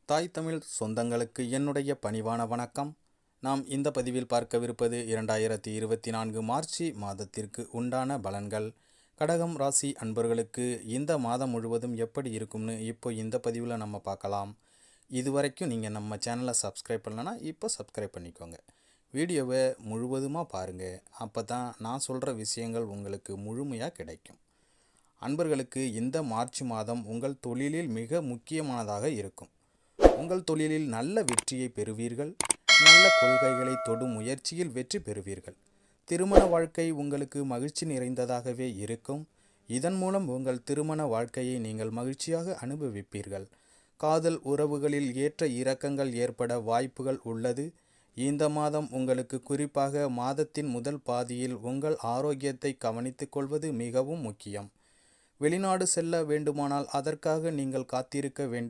தாய் தமிழ் சொந்தங்களுக்கு என்னுடைய பணிவான வணக்கம். நாம் இந்த பதிவில் பார்க்கவிருப்பது 2024 மார்ச் மாதத்திற்கு உண்டான பலன்கள். கடகம் ராசி அன்பர்களுக்கு இந்த மாதம் முழுவதும் எப்படி இருக்கும்னு இப்போ இந்த பதிவில் நம்ம பார்க்கலாம். இதுவரைக்கும் நீங்கள் நம்ம சேனலை சப்ஸ்கிரைப் பண்ணலன்னா இப்போ சப்ஸ்கிரைப் பண்ணிக்கோங்க. வீடியோவை முழுவதுமாக பாருங்கள். அப்போ தான் நான் சொல்கிற விஷயங்கள் உங்களுக்கு முழுமையாக கிடைக்கும். அன்பர்களுக்கு இந்த மார்ச் மாதம் உங்கள் தொழிலில் மிக முக்கியமானதாக இருக்கும். உங்கள் தொழிலில் நல்ல வெற்றியை பெறுவீர்கள். நல்ல கொள்கைகளை தொடும் முயற்சியில் வெற்றி பெறுவீர்கள். திருமண வாழ்க்கை உங்களுக்கு மகிழ்ச்சி நிறைந்ததாகவே இருக்கும். இதன் மூலம் உங்கள் திருமண வாழ்க்கையை நீங்கள் மகிழ்ச்சியாக அனுபவிப்பீர்கள். காதல் உறவுகளில் ஏற்ற இறக்கங்கள் ஏற்பட வாய்ப்புகள் உள்ளது. இந்த மாதம் உங்களுக்கு குறிப்பாக மாதத்தின் முதல் பாதியில் உங்கள் ஆரோக்கியத்தை கவனித்துக் கொள்வது மிகவும் முக்கியம். வெளிநாடு செல்ல வேண்டுமானால் அதற்காக நீங்கள் காத்திருக்க வேண்டிய